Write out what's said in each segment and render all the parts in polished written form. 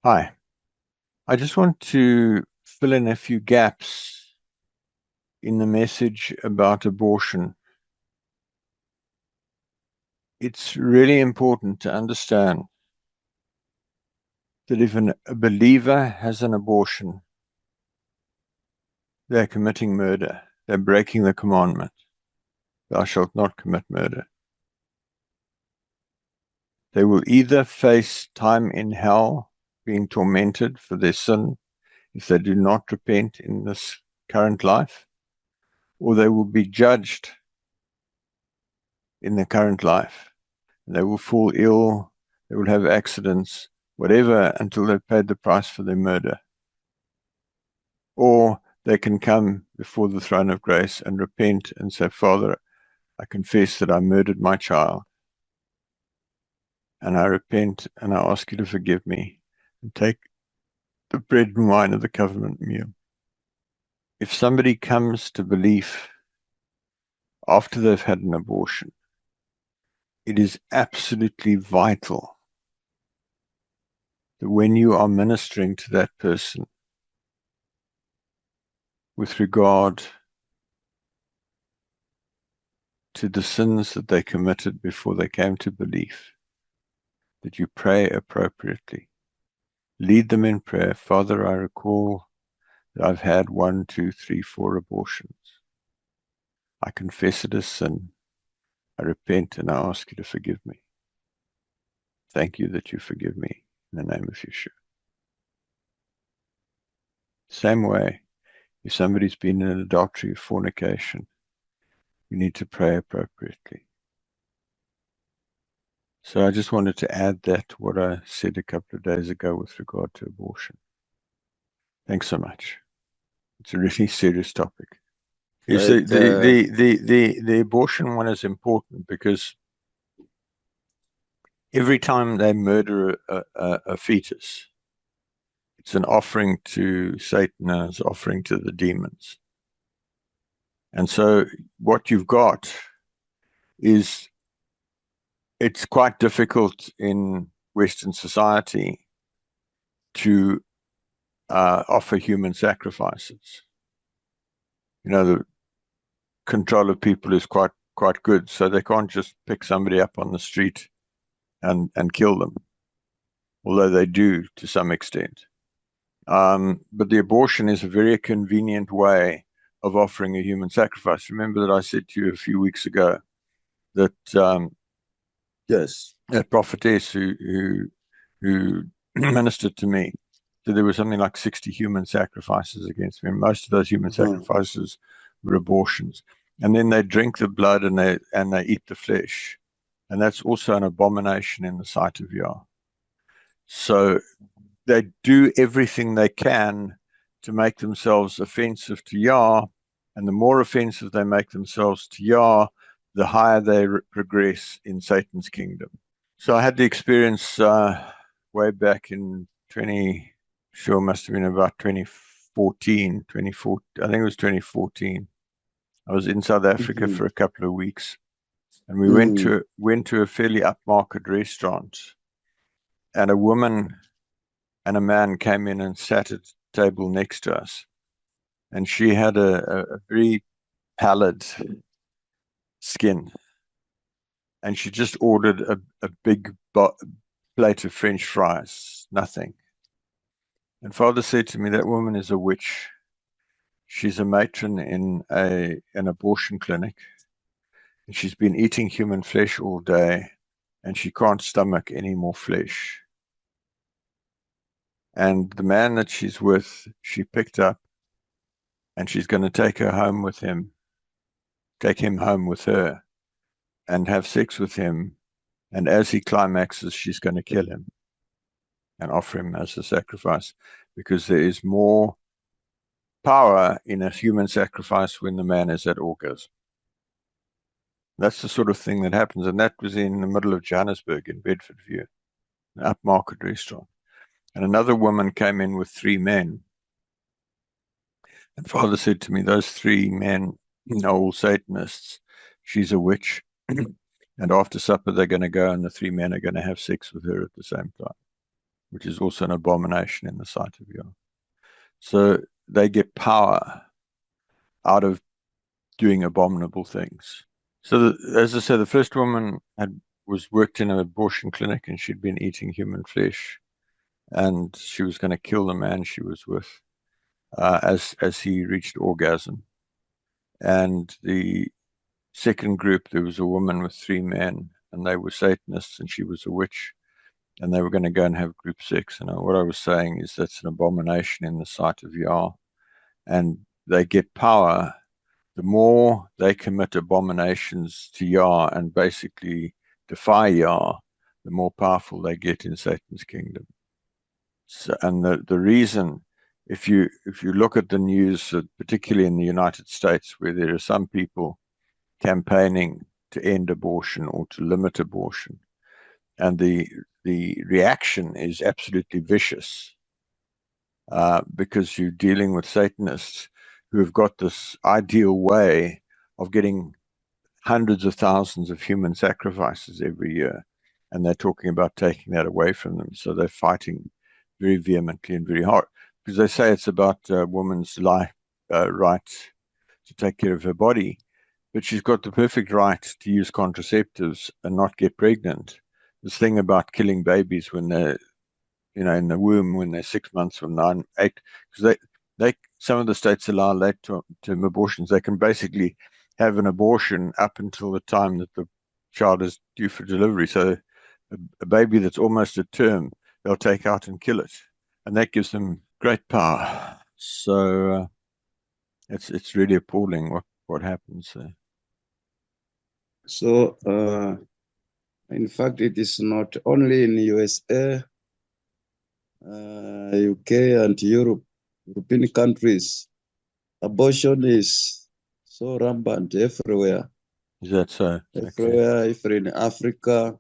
Hi, I just want to fill in a few gaps in the message about abortion. It's really important to understand that if a believer has an abortion, they're committing murder. They're breaking the commandment, thou shalt not commit murder. They will either face time in hell, being tormented for their sin if they do not repent in this current life, or they will be judged in the current life. They will fall ill, they will have accidents, whatever, until they've paid the price for their murder. Or they can come before the throne of grace and repent and say, Father, I confess that I murdered my child, and I repent and I ask you to forgive me and take the bread and wine of the covenant meal. If somebody comes to belief after they've had an abortion, it is absolutely vital that when you are ministering to that person with regard to the sins that they committed before they came to belief, that you pray appropriately. Lead them in prayer. Father, I recall that I've had 1, 2, 3, 4 abortions. I confess it as sin. I repent and I ask you to forgive me. Thank you that you forgive me in the name of Yeshua. Same way, if somebody's been in adultery or fornication, you need to pray appropriately. So I just wanted to add that to what I said a couple of days ago with regard to abortion. Thanks so much. It's a really serious topic. Is It, the abortion one is important because every time they murder a fetus, it's an offering to Satan, it's an offering to the demons. And so what you've got is it's quite difficult in Western society to offer human sacrifices. You know, the control of people is quite good, so they can't just pick somebody up on the street and kill them, although they do to some extent. But the abortion is a very convenient way of offering a human sacrifice. Remember that I said to you a few weeks ago that yes. a prophetess who ministered to me, so there was something like 60 human sacrifices against me. And most of those human sacrifices were abortions. And then they drink the blood and they eat the flesh. And that's also an abomination in the sight of Yah. So they do everything they can to make themselves offensive to Yah. And the more offensive they make themselves to Yah, the higher they progress in Satan's kingdom. So I had the experience way back in must have been about 2014, 2014, I think it was 2014. I was in South Africa for a couple of weeks, and we went to a fairly upmarket restaurant, and a woman and a man came in and sat at the table next to us, and she had a very pallid skin, and she just ordered a big plate of French fries, nothing. And Father said to me, that woman is a witch. She's a matron in an abortion clinic. And she's been eating human flesh all day, and she can't stomach any more flesh. And the man that she's with, she picked up, and she's going to take him home with her, and have sex with him. And as he climaxes, she's going to kill him and offer him as a sacrifice, because there is more power in a human sacrifice when the man is at orgasm. That's the sort of thing that happens. And that was in the middle of Johannesburg in Bedfordview, an upmarket restaurant. And another woman came in with 3 men. And Father said to me, those 3 men are all Satanists. She's a witch. And after supper, they're going to go, and the 3 men are going to have sex with her at the same time. which is also an abomination in the sight of Yah. So they get power out of doing abominable things. So, as I said, the first woman was worked in an abortion clinic, and she'd been eating human flesh, and she was going to kill the man she was with as he reached orgasm. And the second group, there was a woman with 3 men, and they were Satanists, and she was a witch, and they were going to go and have group sex. And what I was saying is that's an abomination in the sight of Yah, and they get power. The more they commit abominations to Yah and basically defy Yah, the more powerful they get in Satan's kingdom. So, and the reason, if you look at the news, particularly in the United States, where there are some people campaigning to end abortion or to limit abortion, and the reaction is absolutely vicious, because you're dealing with Satanists who have got this ideal way of getting hundreds of thousands of human sacrifices every year, and they're talking about taking that away from them. So they're fighting very vehemently and very hard, because they say it's about a woman's life, right to take care of her body, but she's got the perfect right to use contraceptives and not get pregnant. This thing about killing babies when they're in the womb, when they're 6 months or 9, 8, because some of the states allow late-term abortions. They can basically have an abortion up until the time that the child is due for delivery. So a baby that's almost at term, they'll take out and kill it, and that gives them great power. So it's really appalling what happens there. So, in fact, it is not only in USA, UK, and European countries. Abortion is so rampant everywhere. Is that so? Everywhere, okay. Even in Africa,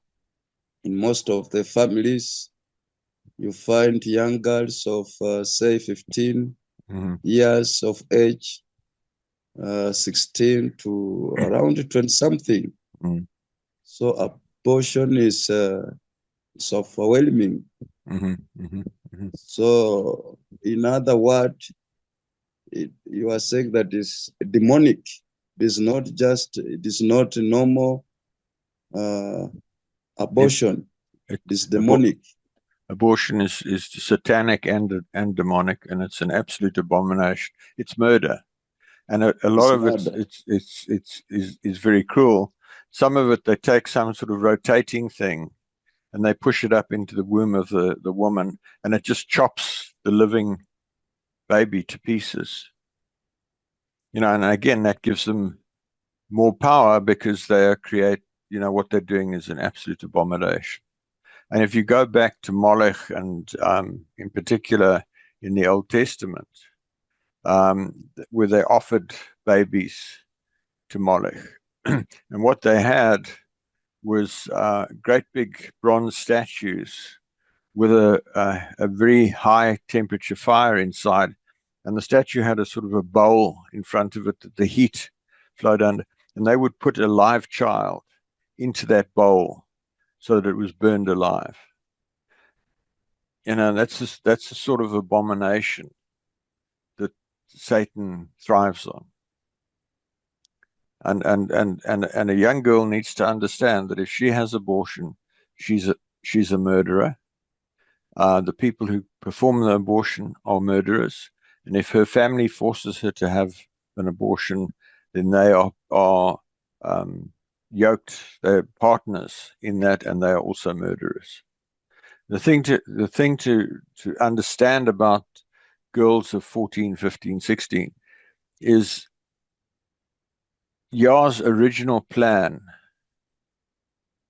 in most of the families, you find young girls of, say, 15 years of age, 16 to around 20-something. So abortion is overwhelming. So, in other words, you are saying that it's demonic. It is not normal abortion. It's demonic. Abortion is satanic and demonic, and it's an absolute abomination. It's murder, and a lot of it is very cruel. Some of it, they take some sort of rotating thing, and they push it up into the womb of the woman, and it just chops the living baby to pieces. And again, that gives them more power, because they create, what they're doing is an absolute abomination. And if you go back to Molech, and in particular in the Old Testament, where they offered babies to Molech, and what they had was great big bronze statues with a very high temperature fire inside, and the statue had a sort of a bowl in front of it that the heat flowed under, and they would put a live child into that bowl so that it was burned alive. That's the sort of abomination that Satan thrives on. And a young girl needs to understand that if she has abortion, she's a murderer. The people who perform the abortion are murderers, and if her family forces her to have an abortion, then they are yoked, they're partners in that, and they are also murderers. The thing to understand about girls of 14, 15, 16 is Yah's original plan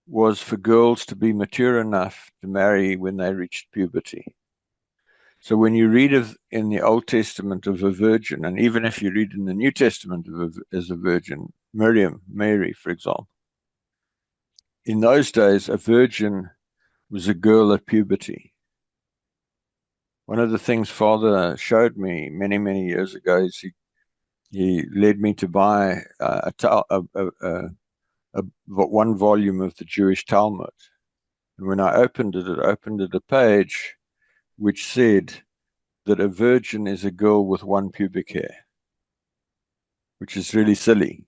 was for girls to be mature enough to marry when they reached puberty. So when you read in the Old Testament of a virgin, and even if you read in the New Testament as a virgin, Mary, for example, in those days, a virgin was a girl at puberty. One of the things Father showed me many, many years ago is he led me to buy one volume of the Jewish Talmud. And when I opened it, a page which said that a virgin is a girl with one pubic hair, which is really silly,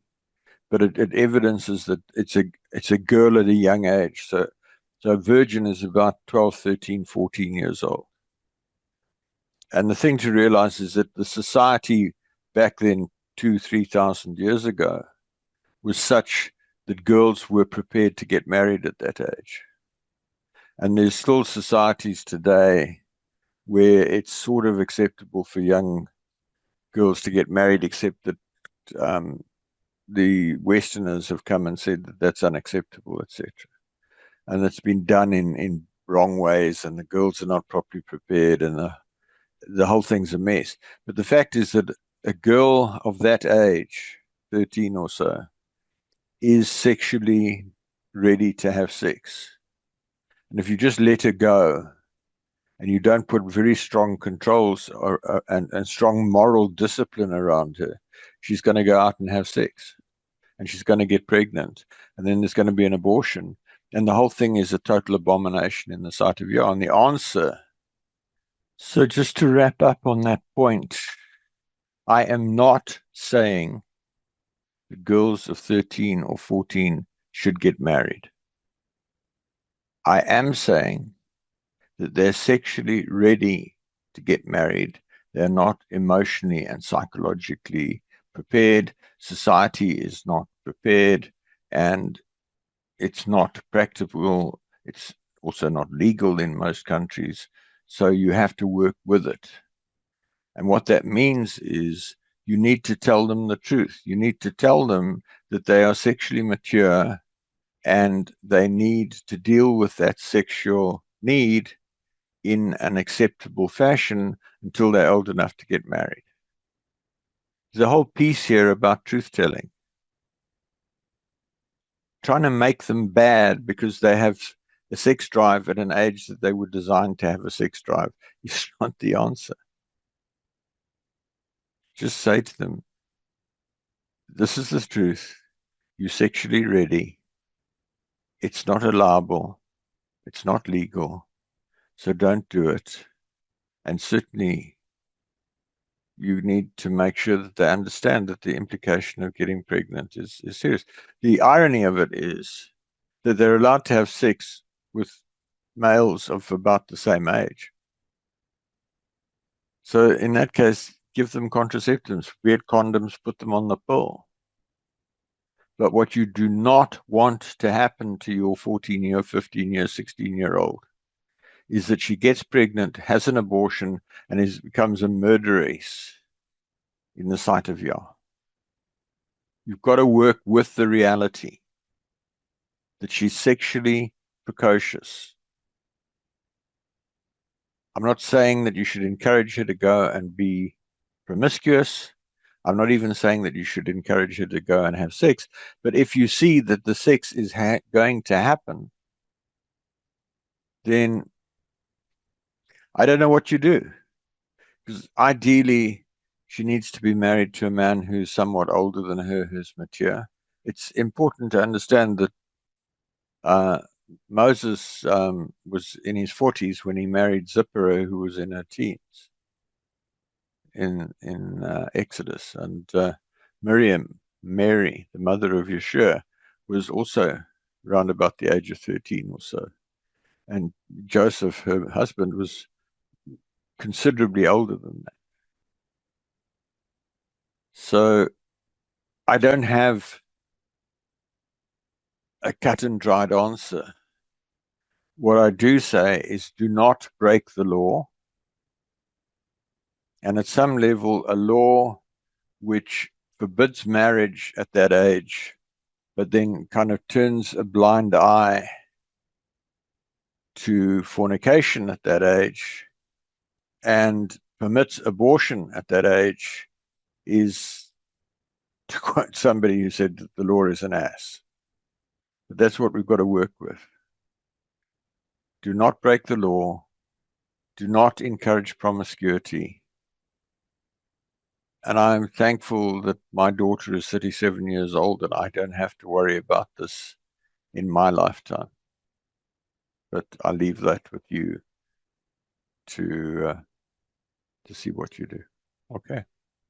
but it evidences that it's a girl at a young age. So a virgin is about 12, 13, 14 years old. And the thing to realize is that the society back then, 2,000-3,000 years ago, was such that girls were prepared to get married at that age. And there's still societies today where it's sort of acceptable for young girls to get married, except that the Westerners have come and said that that's unacceptable, etc. And it's been done in wrong ways, and the girls are not properly prepared, and the whole thing's a mess. But the fact is that a girl of that age, 13 or so, is sexually ready to have sex. And if you just let her go and you don't put very strong controls and strong moral discipline around her, she's going to go out and have sex. And she's going to get pregnant. And then there's going to be an abortion. And the whole thing is a total abomination in the sight of Yah. And the answer. So just to wrap up on that point, I am not saying that girls of 13 or 14 should get married. I am saying that they're sexually ready to get married. They're not emotionally and psychologically prepared. Society is not prepared, and it's not practical. It's also not legal in most countries. So you have to work with it. And what that means is you need to tell them the truth. You need to tell them that they are sexually mature and they need to deal with that sexual need in an acceptable fashion until they're old enough to get married. There's a whole piece here about truth-telling. Trying to make them bad because they have a sex drive at an age that they were designed to have a sex drive is not the answer. Just say to them, this is the truth. You're sexually ready. It's not allowable. It's not legal. So don't do it. And certainly you need to make sure that they understand that the implication of getting pregnant is serious. The irony of it is that they're allowed to have sex with males of about the same age. So in that case, give them contraceptives, wear condoms, put them on the pill. But what you do not want to happen to your 14-year, 15-year, 16-year-old is that she gets pregnant, has an abortion, and becomes a murderess in the sight of Yah. You've got to work with the reality that she's sexually precocious. I'm not saying that you should encourage her to go and be promiscuous. I'm not even saying that you should encourage her to go and have sex. But if you see that the sex is going to happen, then I don't know what you do. Because ideally, she needs to be married to a man who's somewhat older than her, who's mature. It's important to understand that Moses was in his 40s when he married Zipporah, who was in her teens in Exodus. And Mary, the mother of Yeshua, was also around about the age of 13 or so. And Joseph, her husband, was considerably older than that. So I don't have a cut and dried answer. What I do say is do not break the law. And at some level, a law which forbids marriage at that age, but then kind of turns a blind eye to fornication at that age and permits abortion at that age is, to quote somebody who said that the law is an ass. But that's what we've got to work with. Do not break the law. Do not encourage promiscuity. And I'm thankful that my daughter is 37 years old and I don't have to worry about this in my lifetime. But I leave that with you. to see what you do. Okay.